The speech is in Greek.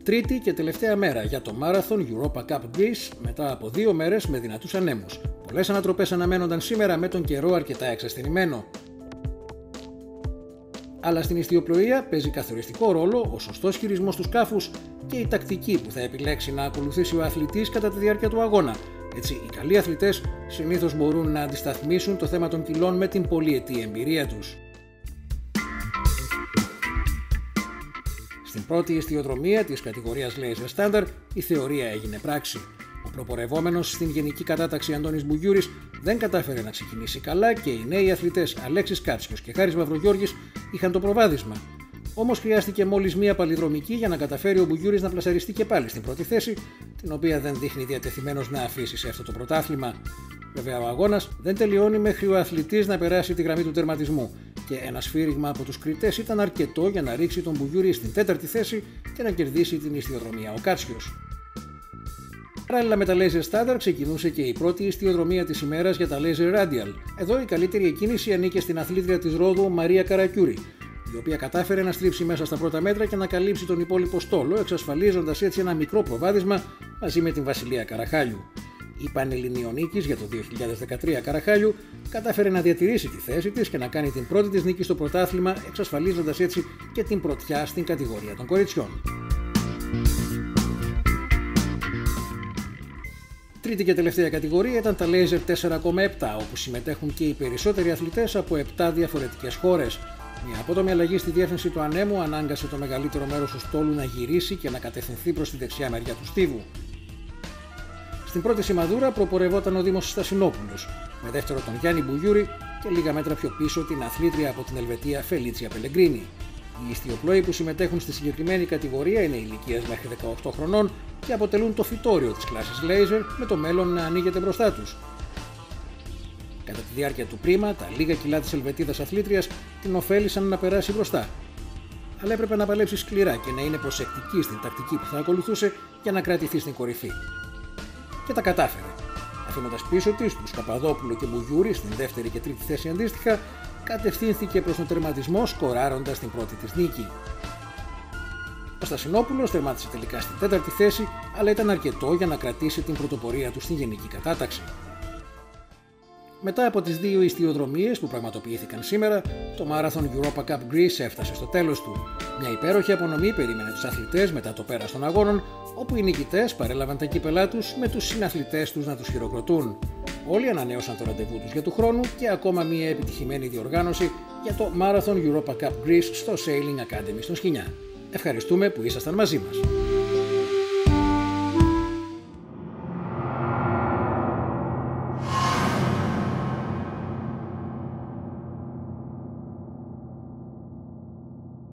Τρίτη και τελευταία μέρα για το Marathon Europa Cup Greece μετά από 2 μέρες με δυνατούς ανέμους. Πολλές ανατροπές αναμένονταν σήμερα με τον καιρό αρκετά εξασθενημένο. Αλλά στην ιστιοπλοεία παίζει καθοριστικό ρόλο ο σωστός χειρισμός του σκάφους και η τακτική που θα επιλέξει να ακολουθήσει ο αθλητής κατά τη διάρκεια του αγώνα. Έτσι, οι καλοί αθλητές συνήθως μπορούν να αντισταθμίσουν το θέμα των κιλών με την πολυετή εμπειρία τους. Στην πρώτη ιστιοδρομία της κατηγορίας Laser Standard η θεωρία έγινε πράξη. Ο προπορευόμενος στην γενική κατάταξη Αντώνης Μπουγιούρης δεν κατάφερε να ξεκινήσει καλά και οι νέοι αθλητές Αλέξης Κάτσιος και Χάρης Μαυρογιώργης είχαν το προβάδισμα. Όμως χρειάστηκε μόλις μία παλιδρομική για να καταφέρει ο Μπουγιούρης να πλασαριστεί και πάλι στην πρώτη θέση, την οποία δεν δείχνει διατεθειμένος να αφήσει σε αυτό το πρωτάθλημα. Βέβαια, ο αγώνας δεν τελειώνει μέχρι ο αθλητής να περάσει τη γραμμή του τερματισμού και ένα σφύριγμα από τους κριτές ήταν αρκετό για να ρίξει τον Μπουγιούρη στην 4η θέση και να κερδίσει την ιστιοδρομία ο Κάτσιος. Παράλληλα με τα Laser Standard ξεκινούσε και η πρώτη ιστιοδρομία της ημέρας για τα Laser Radial. Εδώ η καλύτερη εκκίνηση ανήκε στην αθλήτρια της Ρόδου Μαρία Καρακιούρη, η οποία κατάφερε να στρίψει μέσα στα πρώτα μέτρα και να καλύψει τον υπόλοιπο στόλο, εξασφαλίζοντας έτσι ένα μικρό προβάδισμα μαζί με την Βασιλεία Καραχάλιου. Η Πανελληνιονίκης για το 2013 Καραχάλιου κατάφερε να διατηρήσει τη θέση της και να κάνει την πρώτη της νίκη στο πρωτάθλημα, εξασφαλίζοντας έτσι και την πρωτιά στην κατηγορία των κοριτσιών. Τρίτη και τελευταία κατηγορία ήταν τα Laser 4,7, όπου συμμετέχουν και οι περισσότεροι αθλητές από 7 διαφορετικές χώρες. Μια απότομη αλλαγή στη διεύθυνση του ανέμου ανάγκασε το μεγαλύτερο μέρος του στόλου να γυρίσει και να κατευθυνθεί προς τη δεξιά μεριά του στίβου. Στην πρώτη σημαδούρα προπορευόταν ο Δήμος Στασινόπουλος, με δεύτερο τον Γιάννη Μπουγιούρη και λίγα μέτρα πιο πίσω την αθλήτρια από την Ελβετία Φελίτσια Πελεγκρίνη. Οι ιστιοπλόοι που συμμετέχουν στη συγκεκριμένη κατηγορία είναι ηλικίας μέχρι 18 χρονών και αποτελούν το φυτόριο της κλάσης Laser, με το μέλλον να ανοίγεται μπροστά τους. Κατά τη διάρκεια του πρίμα, τα λίγα κιλά της Ελβετίδας αθλήτριας την ωφέλησαν να περάσει μπροστά. Αλλά έπρεπε να παλέψει σκληρά και να είναι προσεκτική στην τακτική που θα ακολουθούσε για να κρατηθεί στην κορυφή. Και τα κατάφερε. Αφήνοντας πίσω της τους Καπαδόπουλο και Μπουγιούρη στην δεύτερη και τρίτη θέση αντίστοιχα, κατευθύνθηκε προς τον τερματισμό σκοράροντας την πρώτη της νίκη. Ο Στασινόπουλος τερμάτισε τελικά στην τέταρτη θέση, αλλά ήταν αρκετό για να κρατήσει την πρωτοπορία του στην γενική κατάταξη. Μετά από τις 2 ιστιοδρομίες που πραγματοποιήθηκαν σήμερα, το Marathon Europa Cup Greece έφτασε στο τέλος του. Μια υπέροχη απονομή περίμενε τους αθλητές μετά το πέρας των αγώνων, όπου οι νικητές παρέλαβαν τα κύπελά τους με τους συναθλητές τους να τους χειροκροτούν. Όλοι ανανέωσαν το ραντεβού τους για του χρόνου και ακόμα μια επιτυχημένη διοργάνωση για το Marathon Europa Cup Greece στο Sailing Academy στο Σκοινιά. Ευχαριστούμε που ήσασταν μαζί μας.